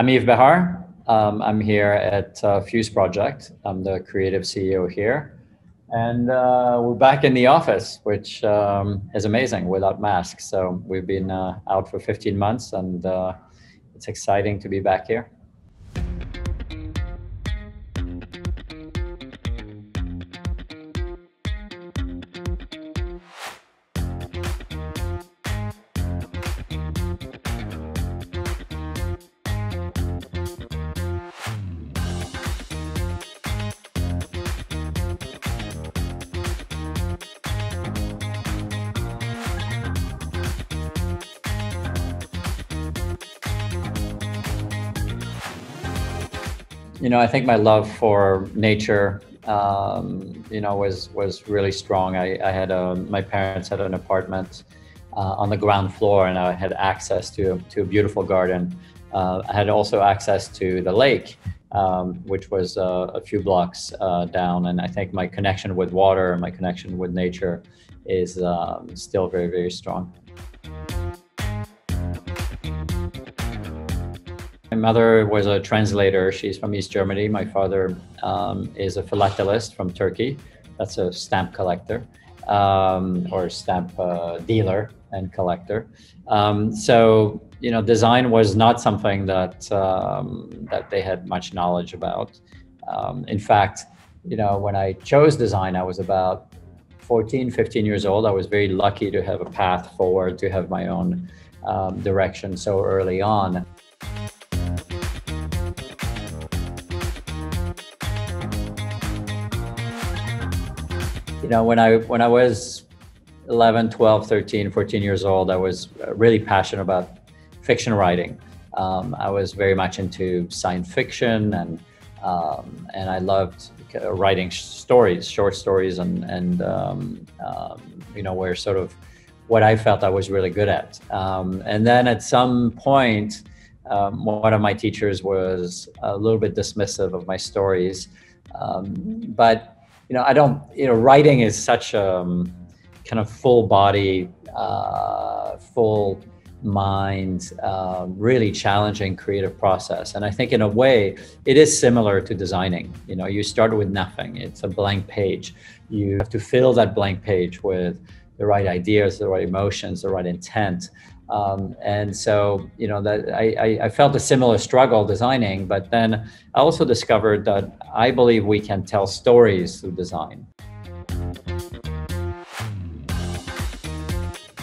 I'm Yves Béhar. I'm here at fuseproject. I'm the creative CEO here. And we're back in the office, which is amazing without masks. So we've been out for 15 months and it's exciting to be back here. I think my love for nature, was really strong. I had my parents had an apartment on the ground floor, and I had access to a beautiful garden. I had also access to the lake, which was a few blocks down. And I think my connection with water and my connection with nature is still very, very strong. My mother was a translator. She's from East Germany. My father is a philatelist from Turkey. That's a stamp collector or stamp dealer and collector. So, design was not something that they had much knowledge about. In fact, when I chose design, I was about 14, 15 years old. I was very lucky to have a path forward, to have my own direction so early on. When I was 11, 12, 13, 14 years old, I was really passionate about fiction writing. I was very much into science fiction, and I loved writing stories, short stories, and were sort of what I felt I was really good at. And then at some point, one of my teachers was a little bit dismissive of my stories, but writing is such a kind of full body, full mind, really challenging creative process. And I think in a way, it is similar to designing. You start with nothing. It's a blank page. You have to fill that blank page with the right ideas, the right emotions, the right intent. And so, that I felt a similar struggle designing, but then I also discovered that I believe we can tell stories through design.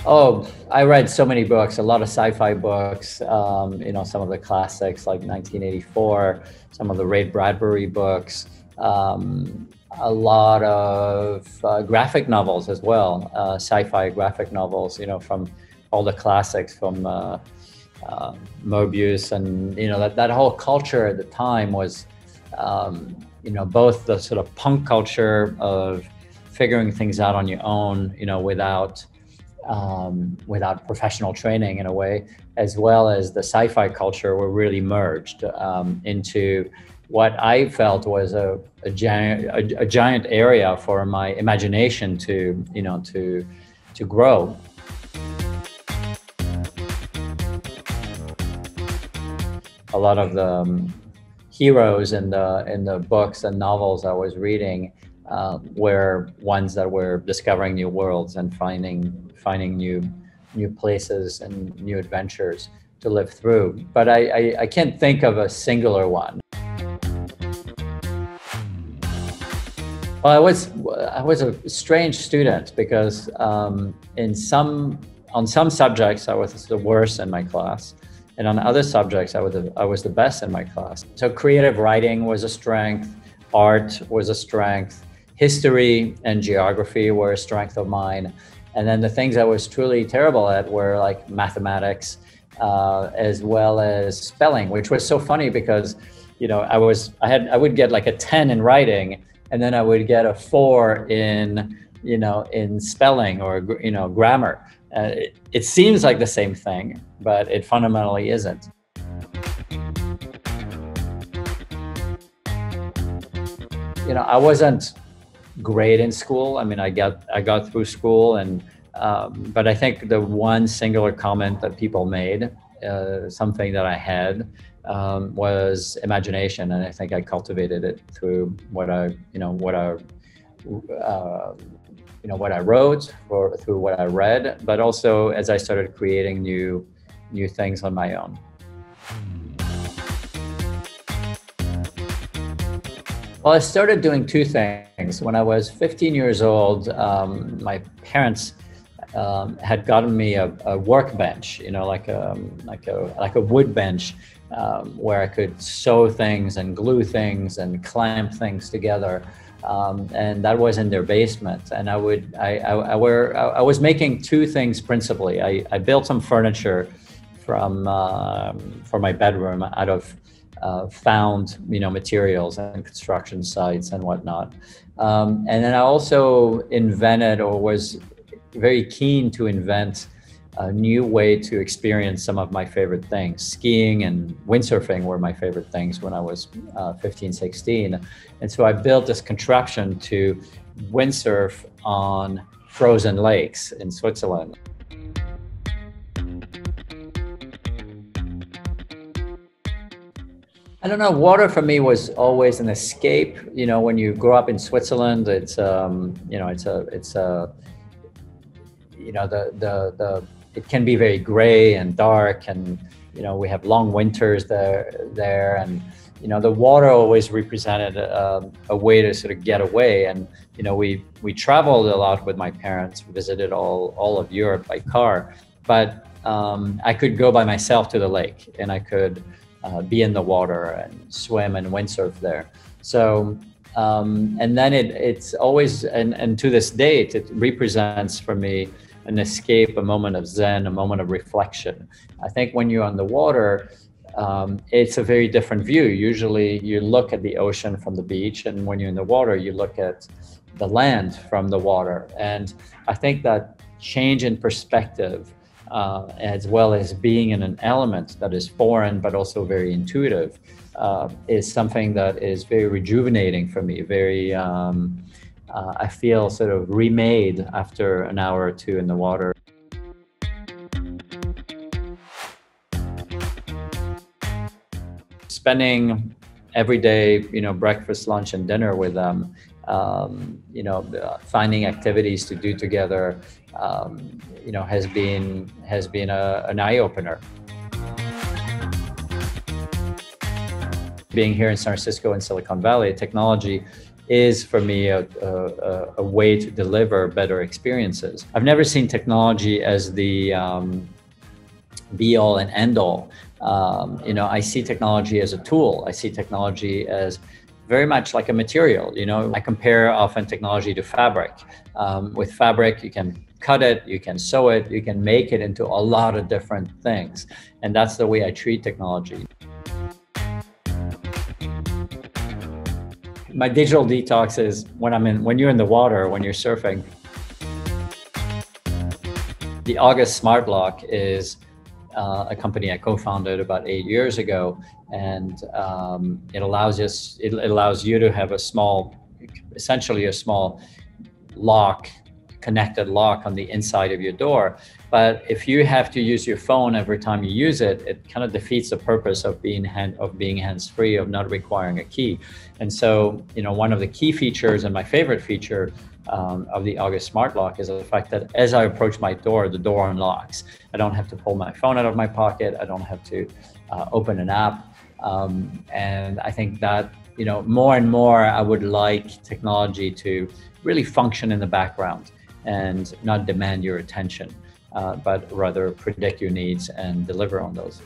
Oh, I read so many books, a lot of sci-fi books, some of the classics like 1984, some of the Ray Bradbury books, a lot of graphic novels as well, sci-fi graphic novels, from all the classics from Mobius, and that whole culture at the time was both the sort of punk culture of figuring things out on your own, without professional training in a way, as well as the sci-fi culture were really merged into what I felt was a giant area for my imagination to grow. A lot of the heroes in the books and novels I was reading were ones that were discovering new worlds and finding new places and new adventures to live through. But I can't think of a singular one. Well, I was a strange student because on some subjects I was the worst in my class. And on other subjects, I was the best in my class. So creative writing was a strength, art was a strength, history and geography were a strength of mine. And then the things I was truly terrible at were like mathematics, as well as spelling, which was so funny because, I would get like a 10 in writing, and then I would get a 4 in spelling or, grammar. It seems like the same thing, but it fundamentally isn't. I wasn't great in school. I mean, I got through school, and but I think the one singular comment that people made, something that I had, was imagination, and I think I cultivated it through what I what I wrote, or through what I read, but also as I started creating new things on my own. Well, I started doing two things. When I was 15 years old, my parents had gotten me a workbench, like a wood bench, where I could sew things and glue things and clamp things together. And that was in their basement. And I was making two things principally. I built some furniture for my bedroom out of found materials and construction sites and whatnot. And then I also invented, or was very keen to invent, a new way to experience some of my favorite things. Skiing and windsurfing were my favorite things when I was 15, 16. And so I built this contraption to windsurf on frozen lakes in Switzerland. I don't know, water for me was always an escape. When you grow up in Switzerland, it can be very gray and dark, and we have long winters there, and the water always represented a way to sort of get away. And we traveled a lot with my parents, visited all of Europe by car, but I could go by myself to the lake, and I could be in the water and swim and windsurf there. So and then it's always, and to this date, it represents for me an escape, a moment of zen, a moment of reflection. I think when you're on the water, it's a very different view. Usually you look at the ocean from the beach, and when you're in the water, you look at the land from the water. And I think that change in perspective, as well as being in an element that is foreign but also very intuitive, is something that is very rejuvenating for me. Very, I feel sort of remade after an hour or two in the water. Spending every day, breakfast, lunch, and dinner with them, finding activities to do together, has been an eye-opener. Being here in San Francisco and Silicon Valley, technology is for me a way to deliver better experiences. I've never seen technology as the be-all and end-all. I see technology as a tool. I see technology as very much like a material. I compare often technology to fabric. With fabric, you can cut it, you can sew it, you can make it into a lot of different things. And that's the way I treat technology. My digital detox is when you're in the water, when you're surfing. The August Smart Lock is a company I co-founded about 8 years ago, and it allows you to have essentially a small lock, connected lock on the inside of your door. But if you have to use your phone every time you use it, it kind of defeats the purpose of being hands-free, of not requiring a key. And so, one of the key features, and my favorite feature of the August Smart Lock, is the fact that as I approach my door, the door unlocks. I don't have to pull my phone out of my pocket. I don't have to open an app. And I think that, more and more, I would like technology to really function in the background and not demand your attention, but rather predict your needs and deliver on those.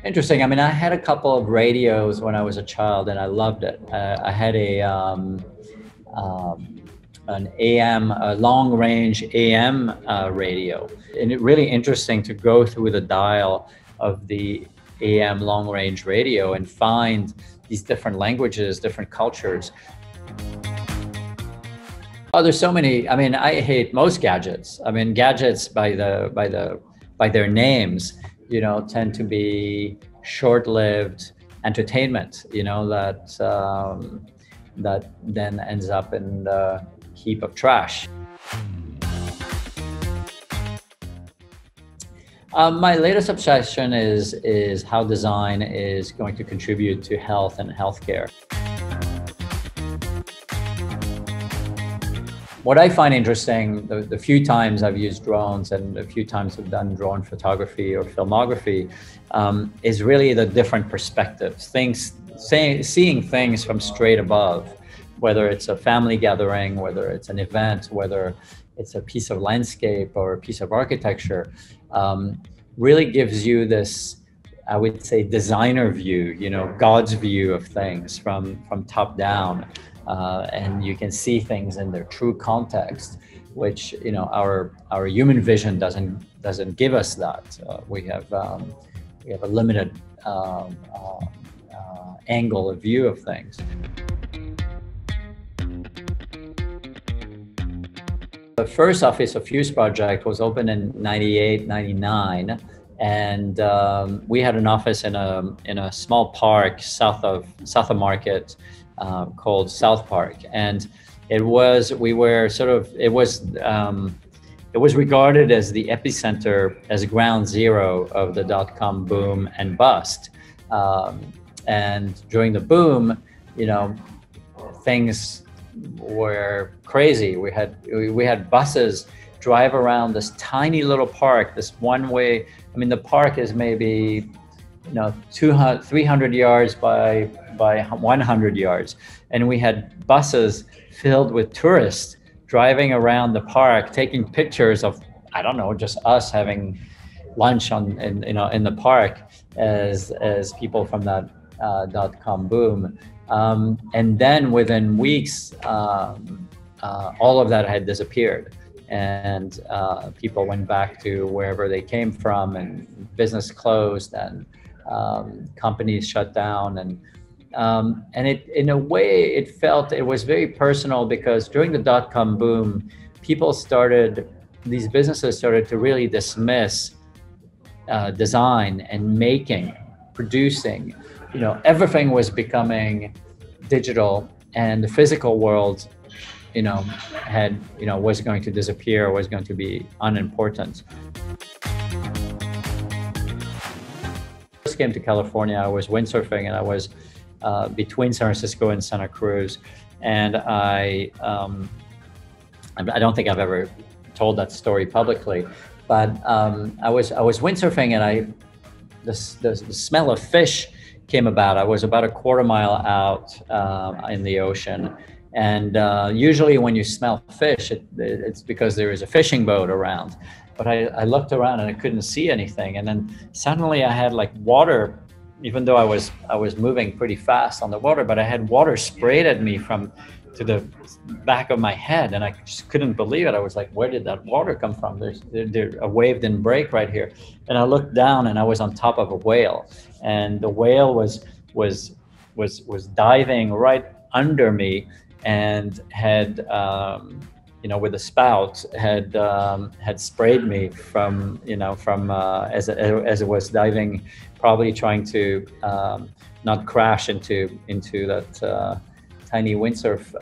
Interesting. I had a couple of radios when I was a child, and I loved it. I had an AM, a long-range AM radio, and it's really interesting to go through the dial of the AM long-range radio and find these different languages, different cultures. Oh, there's so many. I hate most gadgets. Gadgets by their names, tend to be short-lived entertainment, that then ends up in the heap of trash. My latest obsession is how design is going to contribute to health and healthcare. What I find interesting, the few times I've used drones and the few times I've done drone photography or filmography, is really the different perspectives, seeing things from straight above, whether it's a family gathering, whether it's an event, whether it's a piece of landscape or a piece of architecture, really gives you this, I would say, designer view, you know, God's view of things from top down. And you can see things in their true context, which, you know, our human vision doesn't give us that. We have a limited angle of view of things. The first office of fuseproject was opened in 98, 99. And we had an office in a small park south of Market called South Park, and it was regarded as the epicenter, as ground zero of the .com boom and bust. And during the boom, you know, things were crazy. We had buses drive around this tiny little park, this one way. I mean, the park is maybe, you know, 200, 300 yards by 100 yards. And we had buses filled with tourists driving around the park, taking pictures of, I don't know, just us having lunch in the park as people from that .com boom. And then within weeks, all of that had disappeared. And people went back to wherever they came from, and business closed, and companies shut down. And it, in a way, it was very personal, because during the .com boom, these businesses started to really dismiss design and making, producing. You know, everything was becoming digital, and the physical world, you know, was going to disappear, was going to be unimportant. First came to California, I was windsurfing, and I was between San Francisco and Santa Cruz, and I don't think I've ever told that story publicly, but I was windsurfing, and the smell of fish came about. I was about a quarter mile out in the ocean. And usually when you smell fish, it's because there is a fishing boat around. But I looked around and I couldn't see anything. And then suddenly I had like water, even though I was moving pretty fast on the water, but I had water sprayed at me to the back of my head. And I just couldn't believe it. I was like, where did that water come from? A wave didn't break right here. And I looked down, and I was on top of a whale. And the whale was diving right under me, and had, you know, with a spout, had sprayed me from as it was diving, probably trying to not crash into that tiny windsurf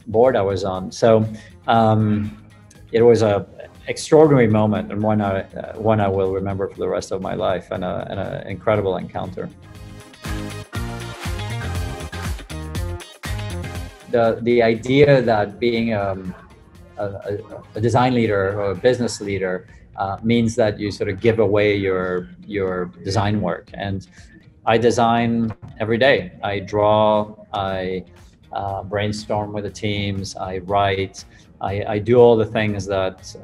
board I was on. So it was a extraordinary moment, and one I will remember for the rest of my life, and an incredible encounter. The idea that being a design leader or a business leader means that you sort of give away your design work. And I design every day. I draw, I brainstorm with the teams, I write, I do all the things that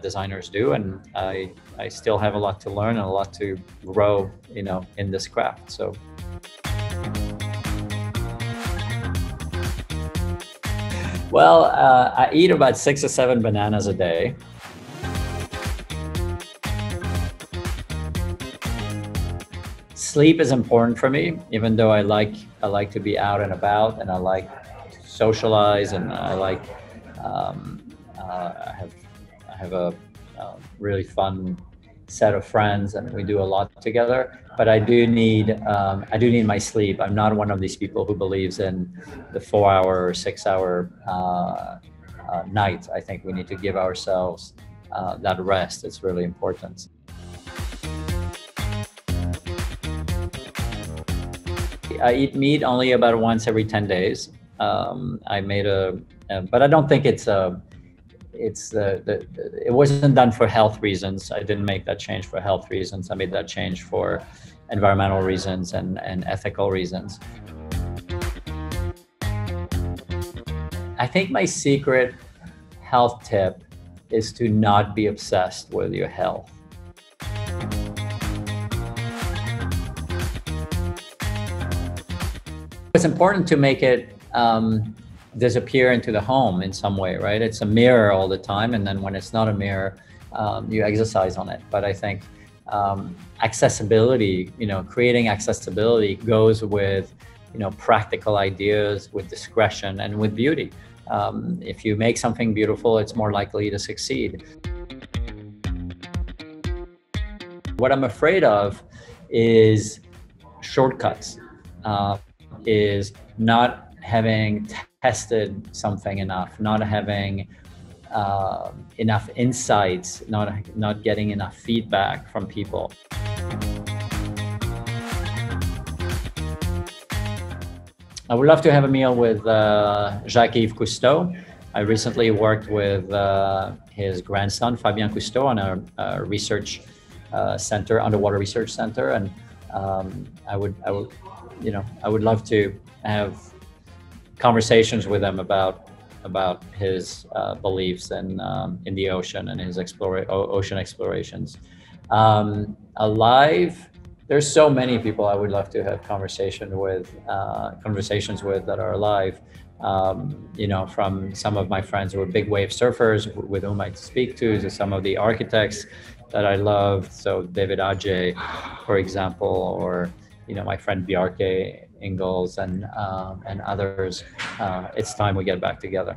designers do, and I still have a lot to learn and a lot to grow, you know, in this craft. So. Well, I eat about 6 or 7 bananas a day. Sleep is important for me, even though I like to be out and about, and I like to socialize, and I like I have a really fun set of friends, and we do a lot together. But I do need my sleep. I'm not one of these people who believes in the 4-hour or 6-hour night. I think we need to give ourselves that rest. It's really important. I eat meat only about once every 10 days. I made but I don't think it wasn't done for health reasons. I didn't make that change for health reasons. I made that change for environmental reasons and ethical reasons. I think my secret health tip is to not be obsessed with your health. It's important to make it disappear into the home in some way, right? It's a mirror all the time, and then when it's not a mirror, you exercise on it. But I think accessibility, creating accessibility goes with, practical ideas, with discretion, and with beauty. If you make something beautiful, it's more likely to succeed. What I'm afraid of is shortcuts, is not having tested something enough, not having enough insights, not getting enough feedback from people. I would love to have a meal with Jacques-Yves Cousteau. I recently worked with his grandson, Fabien Cousteau, on a research center, underwater research center, and I would love to have conversations with him about his beliefs in the ocean and his ocean explorations. Alive, there's so many people I would love to have conversations with that are alive. From some of my friends who are big wave surfers with whom I speak to some of the architects that I love. So David Adjaye, for example, or my friend Bjarke Ingels and others. It's time we get back together.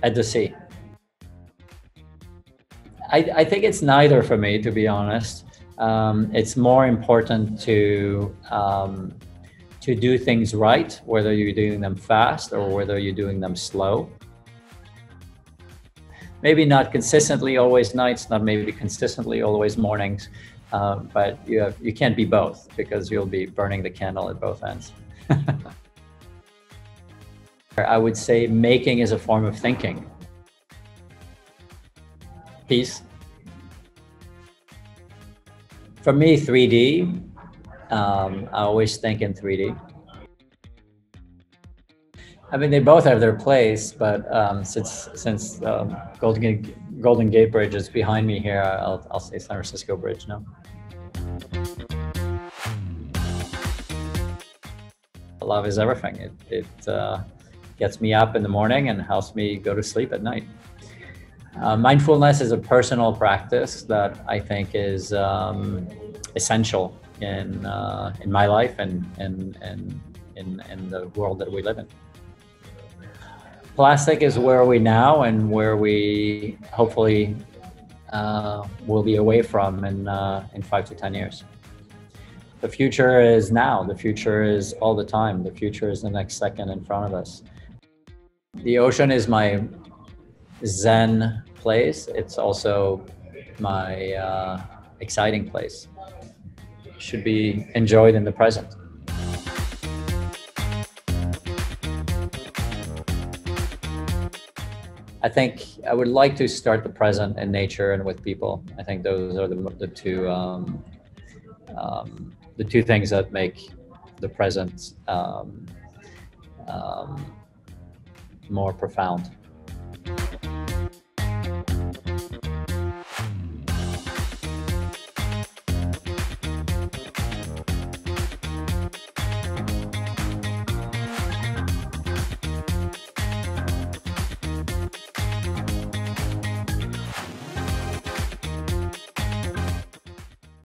At the sea. I think it's neither for me, to be honest. It's more important to do things right, whether you're doing them fast or whether you're doing them slow. Maybe not consistently always nights, not maybe consistently always mornings, but you can't be both, because you'll be burning the candle at both ends. I would say making is a form of thinking. Peace. For me, 3D. I always think in 3D. I mean, they both have their place, but since Golden Gate Bridge is behind me here, I'll say San Francisco Bridge now. Love is everything. It gets me up in the morning and helps me go to sleep at night. Mindfulness is a personal practice that I think is essential in my life and in the world that we live in. Plastic is where are we now and where we hopefully will be away from in 5 to 10 years. The future is now. The future is all the time. The future is the next second in front of us. The ocean is my Zen place. It's also my exciting place. It should be enjoyed in the present. I think I would like to start the present in nature and with people. I think those are the two things that make the present more profound.